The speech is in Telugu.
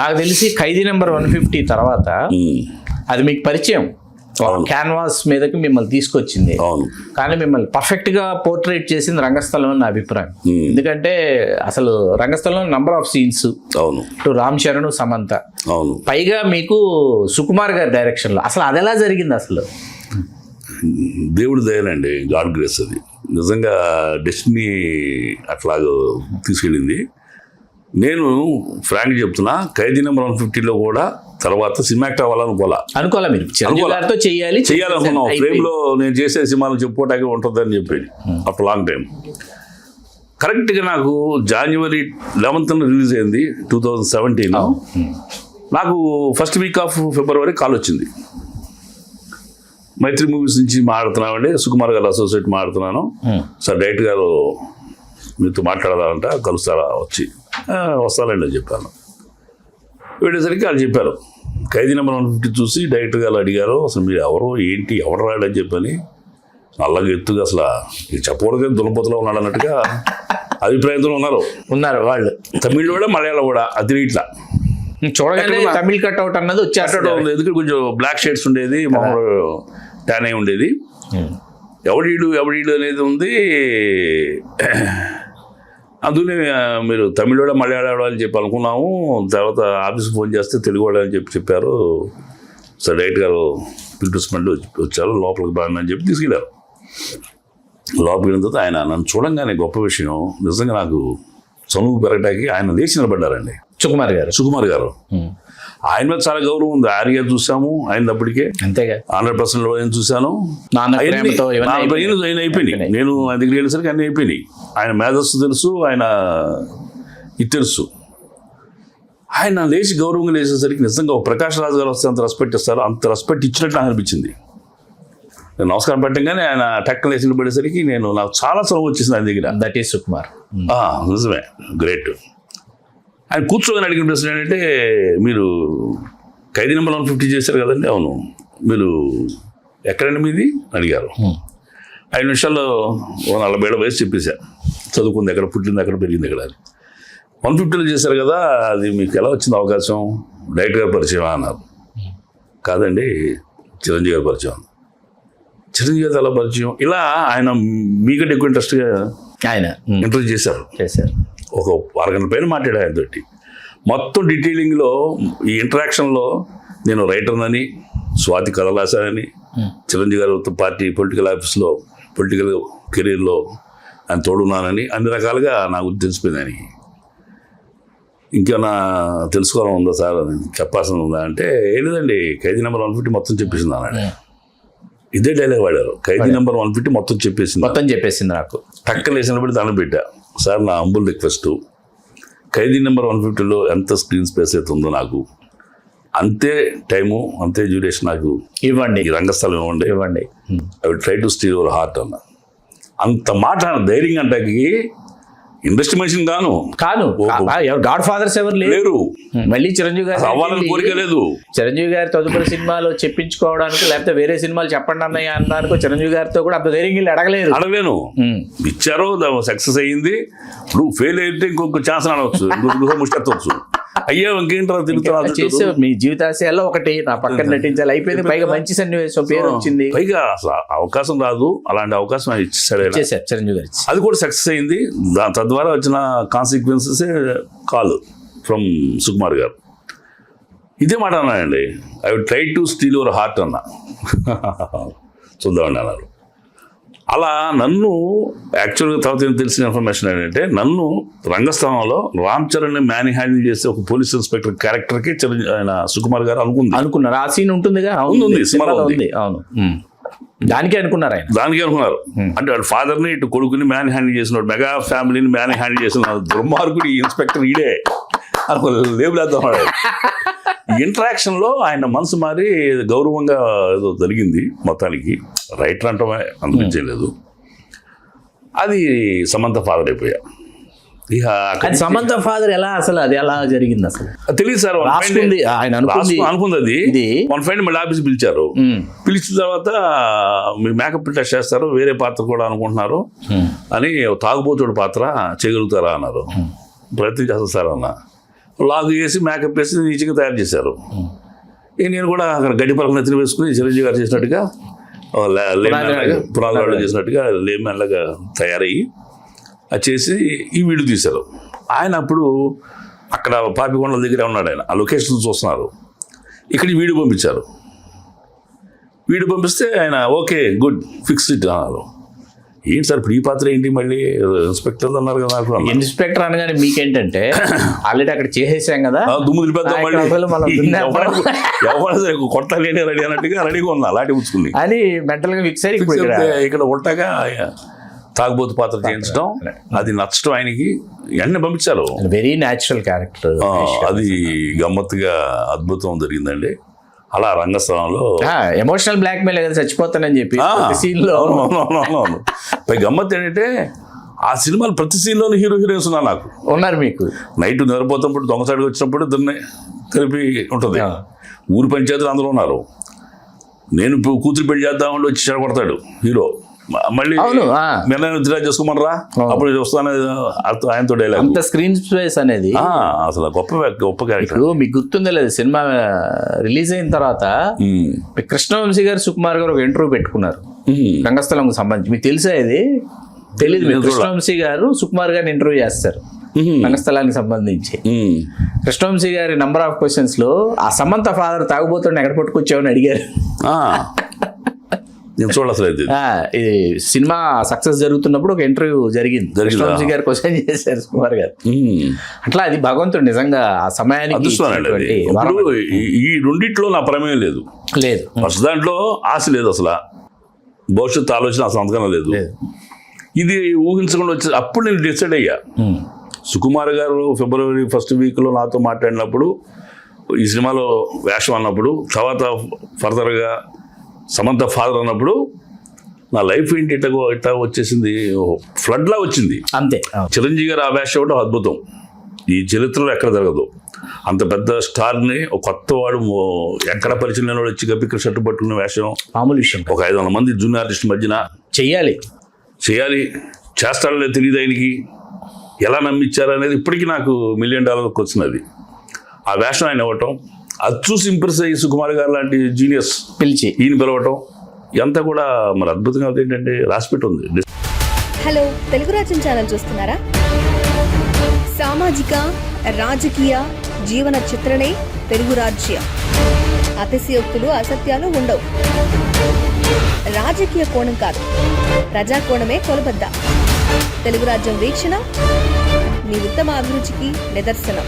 నాకు తెలిసి ఖైదీ నెంబర్ 150 తర్వాత అది మీకు పరిచయం, క్యాన్వాస్ మీదకి మిమ్మల్ని తీసుకొచ్చింది. కానీ మిమ్మల్ని పర్ఫెక్ట్ గా పోర్ట్రేట్ చేసింది రంగస్థలం అని నా అభిప్రాయం. ఎందుకంటే అసలు రంగస్థలంలో number of scenes, Ram Charan, Samantha, పైగా మీకు సుకుమార్ గారి డైరెక్షన్ లో, అసలు అది ఎలా జరిగింది? అసలు దేవుడి దయనండి, గాడ్ గ్రేస్. అది నిజంగా డెస్టినీ అట్లాగ తీసుకెళ్ళింది. నేను ఫ్రాంక్ చెప్తున్నా, ఖైదీ నెంబర్ 150లో కూడా తర్వాత సినిమా యాక్టర్ అవ్వాలనుకోవాలా మీరు చేయాలనుకున్నాం. ఫ్రేమ్ లో నేను చేసే సినిమాలు చెప్పుకోవటానికి ఉంటుందని చెప్పేది ఆఫ్టర్ లాంగ్ టైం. కరెక్ట్గా నాకు January 11th రిలీజ్ అయింది 2017. నాకు first week off February call వచ్చింది. మైత్రి మూవీస్ నుంచి మాట్లాడుతున్నామండి, సుకుమార్ గారు అసోసియేట్ మాట్లాడుతున్నాను సార్, డైరెక్టర్ గారు మీతో మాట్లాడాలంట, కలుస్తారా? వస్తానండి అని చెప్పాను. వెళ్ళేసరికి వాళ్ళు చెప్పారు, ఖైదీ నెంబర్ 150 చూసి డైరెక్టర్ గారు అడిగారు, అసలు మీరు ఎవరు ఏంటి, ఎవరు రాడని చెప్పని నల్లగా ఎత్తుగా అసలు చెప్పకూడదు దులపతిలో ఉన్నాడు అన్నట్టుగా అభిప్రాయంతో ఉన్నారు వాళ్ళు. తమిళ్ కూడా మలయాళం కూడా అది ఇట్లా చూడగానే తమిళ్ కట్అవుట్ అన్నది వచ్చేస్తాడు. ఎందుకంటే కొంచెం బ్లాక్ షేడ్స్ ఉండేది, మామూలు ట్యాన్ అయి ఉండేది. ఎవడీడు అనేది ఉంది. అందుకనే మీరు తమిళ వాడ మలయాళం అని చెప్పి అనుకున్నాము. తర్వాత ఆఫీస్కి ఫోన్ చేస్తే తెలుగు వాడు అని చెప్పారు. సార్ డైరెక్టర్ గారు పిలిపిస్తున్నట్టు వచ్చారు, లోపలికి బాగుందని చెప్పి తీసుకెళ్ళారు. లోపలికి వెళ్ళిన తర్వాత ఆయన నన్ను చూడంగానే గొప్ప విషయం, నిజంగా నాకు చనువు పెరగటానికి ఆయన లేచి నిలబడ్డారండి. సుకుమార్ గారు ఆయన మీద చాలా గౌరవం ఉంది. ఆర్య చూసాము ఆయన అప్పటికే, అంతేగా 100% ఆయన చూశాను. ఆయన అయిపోయినాయి. నేను ఆయన దగ్గర వెళ్ళేసరికి అన్నీ అయిపోయినాయి. ఆయన మేధస్సు తెలుసు, ఆయన ఇది తెలుసు. ఆయన లేచి గౌరవంగా లేచేసరికి నిజంగా ఒక ప్రకాష్ రాజు గారు వస్తే అంత రెస్పెక్ట్ ఇస్తారు, అంత రెస్పెక్ట్ ఇచ్చినట్టు నాకు అనిపించింది. నేను నమస్కారం పెట్టగానే ఆయన టక్కన లేచి నిలబడేసరికి నాకు చాలా చనువు వచ్చేసింది ఆయన దగ్గర. That is Sukumar. నిజమే, గ్రేట్. ఆయన కూర్చోని అడిగిన ప్రశ్న ఏంటంటే, మీరు ఖైదీ నెంబర్ 150 చేశారు కదండి? అవును. మీరు ఎక్కడండి మీది అడిగారు. 5 నిమిషాల్లో 40 ఏళ్ళ వయసు చెప్పేశారు. చదువుకుంది ఎక్కడ, పుట్టింది ఎక్కడ, పెరిగింది ఎక్కడ. 150లో చేశారు కదా, అది మీకు ఎలా వచ్చింది అవకాశం? డైరెక్టర్ గారు పరిచయం అన్నారు. కాదండి, చిరంజీవి గారు పరిచయం. చిరంజీవి గారు ఎలా పరిచయం? ఇలా ఆయన మీకంటే ఎక్కువ ఇంట్రెస్ట్గా ఆయన ఇంటర్వ్యూ చేశారు. ఒక అరగంట పైన మాట్లాడారు ఆయనతోటి. మొత్తం డీటెయిలింగ్లో ఈ ఇంటరాక్షన్లో నేను రైటర్నని, స్వాతి కథలు రాశానని, చిరంజీవి గారు పార్టీ పొలిటికల్ ఆఫీస్లో పొలిటికల్ కెరీర్లో ఆయన తోడున్నానని అన్ని రకాలుగా నాకు తెలిసిపోయింది. ఆయనకి ఇంకేమన్నా తెలుసుకోవాలని ఉందా సార్, చెప్పాల్సింది ఉందా అంటే, ఏం లేదండి, ఖైదీ నెంబర్ 150 మొత్తం చెప్పేసింది అన్నాడు. ఇదే డైలాగ్ వాడారు, ఖైదీ నెంబర్ 150 మొత్తం చెప్పేసింది నాకు. టక్కన వేసినప్పుడు దాన్ని పెట్టా, సార్ నా హంబుల్ రిక్వెస్ట్, ఖైదీ నెంబర్ 150లో ఎంత స్క్రీన్ స్పేస్ అయితే ఉందో నాకు అంతే టైము, అంతే డ్యూరేషన్ నాకు ఇవ్వండి, ఈ రంగస్థలం ఇవ్వండి. I will try to steal your heart అన్న. అంత మాట ధైర్యం అంటకి ఇండస్ట్రీ మనిషిని కాను. గాడ్ ఫాదర్స్ ఎవరు లేరు. మళ్ళీ చిరంజీవి గారు అవ్వాలని కోరిక లేదు. చిరంజీవి గారి తదుపరి సినిమాలు చెప్పించుకోవడానికి, లేకపోతే వేరే సినిమాలు చెప్పండి అన్నయ్య అన్నానికి చిరంజీవి గారితో కూడా అంత ధైర్యం అడగలేను. ఇచ్చారో సక్సెస్ అయ్యింది. ఇప్పుడు ఫెయిల్ అయితే ఇంకొక ఛాన్స్ అనవచ్చు, ఇంకొక ముష్టవచ్చు. అయ్యో ఇంకేంటో తిరుగుతున్నా. మీ జీవితాశయాల్లో ఒకటి నా పక్కన నటించాలి అయిపోయింది. పైగా మంచి సన్నివేశం, పేరు వచ్చింది. పైగా అవకాశం రాదు, అలాంటి అవకాశం ఇచ్చేసాడు చిరంజీవి గారు. అది కూడా సక్సెస్ అయింది. తద్వారా వచ్చిన కాన్సిక్వెన్సెస్ కాల్ ఫ్రమ్ సుకుమార్ గారు. ఇదే మాట అన్నానండి, I will try to steal your heart అన్న. చూద్దామండి అన్నారు. అలా నన్ను యాక్చువల్గా తర్వాత తెలిసిన ఇన్ఫర్మేషన్ ఏంటంటే, నన్ను రంగస్థలంలో రామ్ చరణ్ మ్యాన్ హ్యాండిల్ చేసే ఒక పోలీస్ ఇన్స్పెక్టర్ క్యారెక్టర్కి ఆయన సుకుమార్ గారు అనుకున్నారు. ఆ సీన్ ఉంటుందిగా, ఉంది సినిమాలో ఉంది. అవును, దానికే అనుకున్నారు. అంటే వాడు ఫాదర్ని ఇటు కొడుకుని మ్యాన్ హ్యాండిల్ చేసినాడు, మెగా ఫ్యామిలీని మ్యాన్ హ్యాండిల్ చేసిన దుర్మార్గుడు ఈ ఇన్స్పెక్టర్ ఈడే లేబులేద్దాం. ఇంటరాక్షన్లో ఆయన మనసు మారి గౌరవంగా ఏదో జరిగింది. మొత్తానికి రైటర్ అంటమే అనిపించలేదు. అది సమంత ఫాదర్ అయిపోయా. ఇక సమంత ఫాదర్ ఎలా, అసలు అది ఎలా జరిగింది అసలు తెలియదు సార్. ఆయన అనుకుంది అది. వన్ ఫ్రెండ్ మళ్ళీ ఆఫీస్ పిలిచారు. పిలిచిన తర్వాత మీరు మేకప్ టెస్ట్ చేస్తారు, వేరే పాత్ర కూడా అనుకుంటున్నారు అని, తాగుబోతుడు పాత్ర చేయగలుగుతారా అన్నారు. ప్రయత్నం చేస్తారు సార్ అన్న. లాగు వేసి మేకప్ వేసి నీచిగా తయారు చేశారు. ఇక నేను కూడా అక్కడ గడ్డి పలకలు ఎత్తున వేసుకుని చిరంజీవి గారు చేసినట్టుగా పునాదులు చేసినట్టుగా లేమెల్లగా తయారయ్యి అది చేసి ఈ వీడియో తీశారు. ఆయన అప్పుడు అక్కడ పాపికొండల దగ్గర ఉన్నాడు, ఆయన ఆ లొకేషన్ చూస్తున్నారు. ఇక్కడ వీడియో పంపించారు. వీడియో పంపిస్తే ఆయన ఓకే గుడ్ ఫిక్స్ ఇట్ అన్నారు. ఏంటి సార్ ఇప్పుడు ఈ పాత్ర ఏంటి మళ్ళీ ఇన్స్పెక్టర్ అన్నారు కదా నాకు అన్నారు. ఇన్స్పెక్టర్ అనగానే మీకేంటంటే ఆల్రెడీ అక్కడ చేసేసాం కదా, దుమ్ము దులిపేద్దాం మళ్ళీ మనం ఎవరు సరే కొత్త లేని రెడీ అన్నట్టుగా రెడీగా ఉన్నా లాంటి పుచ్చుకుంది అని మెంటల్ గా ఫిక్స్ అయ్యి ఇప్పుడు ఇక్కడ ఉల్టాగా తాగుబోతు పాత్ర చేయించడం, అది నచ్చడం ఆయనకి వెంటనే పంపించారు. వెరీ న్యాచురల్ క్యారెక్టర్, అది గమ్మత్తుగా అద్భుతం జరిగిందండి. అలా రంగస్థలంలో ఎమోషనల్ బ్లాక్ మెయిల్ కదా చచ్చిపోతానని చెప్పి సీన్ లో. అవునవును. పై గమ్మత్ ఏంటంటే ఆ సినిమాలు ప్రతి సీన్లోనూ హీరోయిన్స్ ఉన్నారు నాకు ఉన్నారు. మీకు నైట్ నిద్రపోతున్నప్పుడు దొంగసాడికి వచ్చినప్పుడు ఇద్దరిని కలిపి ఉంటుంది. ఊరి పంచాయతీలు అందరూ ఉన్నారు. నేను కూతురు పెళ్లి చేద్దామని వచ్చి చెడగొడతాడు హీరో. మళ్ళీ నిర్ణయం విత్డ్రా చేసుకోమనరా అప్పుడు వస్తాను ఆయనతో డైలాగ్. అంత స్క్రీన్ స్పేస్ అనేది అసలు గొప్ప క్యారెక్టర్. మీకు గుర్తుందో లేదు, సినిమా రిలీజ్ అయిన తర్వాత కృష్ణవంశీ గారు సుకుమార్ గారు ఒక ఇంటర్వ్యూ పెట్టుకున్నారు రంగస్థలం సంబంధించి. మీకు తెలుసా ఇది? తెలీదు. కృష్ణవంశీ గారు సుకుమార్ గారిని ఇంటర్వ్యూ చేస్తారు రంగస్థలానికి సంబంధించి. కృష్ణవంశీ గారి నంబర్ ఆఫ్ క్వశ్చన్స్ లో ఆ సమంత ఫాదర్ తాగుబోతుండే ఎక్కడ పట్టుకొచ్చావని అడిగారు. నేను చూడలేదు. ఇది సినిమా సక్సెస్ జరుగుతున్నప్పుడు ఒక ఇంటర్వ్యూ జరిగింది. కృష్ణవంశీ గారు క్వశ్చన్ చేశారు సుకుమార్ గారు. అట్లా అది భగవంతుడు నిజంగా ఆ సమయానికి. ఈ రెండిట్లో నా ప్రమేయం లేదు. ఫస్ట్ దాంట్లో ఆశ లేదు, అసలు భవిష్యత్తు ఆలోచన అసలు అంతకన్నా లేదు. ఇది ఊహించకుండా వచ్చి అప్పుడు నేను డిసైడ్ అయ్యా. సుకుమార్ గారు ఫిబ్రవరి ఫస్ట్ వీక్లో నాతో మాట్లాడినప్పుడు ఈ సినిమాలో వేషం అన్నప్పుడు, తర్వాత ఫర్దర్గా సమంత ఫాదర్ అన్నప్పుడు నా లైఫ్ ఏంటి ఇట్లా వచ్చేసింది, ఫ్లడ్లా వచ్చింది అంతే. చిరంజీవి గారు ఆ వేషం ఒకటి అద్భుతం, ఈ చరిత్రలో ఎక్కడ జరగదు. అంత పెద్ద స్టార్ని ఒక కొత్త వాడు ఎక్కడ పరిచయం లేని వాడు వచ్చి గప్పిక షర్టు పట్టుకున్న వేషం మామూలు విషయం. ఒక 500 మంది జూనియర్ ఆర్టిస్ట్ మధ్యన చేయాలి చేస్తాడో లేదు తెలియదు ఆయనకి. ఎలా నమ్మించారు అనేది ఇప్పటికీ నాకు $1 మిలియన్ వచ్చినది. ఆ వేషం ఆయన ఇవ్వటం, అది చూసి ఇంప్రెస్ అయ్యి సుకుమార్ గారు లాంటి జీనియస్ పిలిచి ఈయన పిలవటం ఎంత కూడా మరి అద్భుతంగా ఏంటంటే రాసిపెట్టి ఉంది. హలో, తెలుగు రాజ్యం ఛానల్ చూస్తున్నారా? సామాజిక రాజకీయ జీవన చిత్రణే తెలుగు రాజ్యం. అతిశయోక్తులు అసత్యాలు ఉండవు. రాజకీయ కోణం కాదు, ప్రజా కోణమే కొలబద్ద. తెలుగు రాజ్యం వీక్షణ మీ ఉత్తమ అభిరుచికి నిదర్శనం.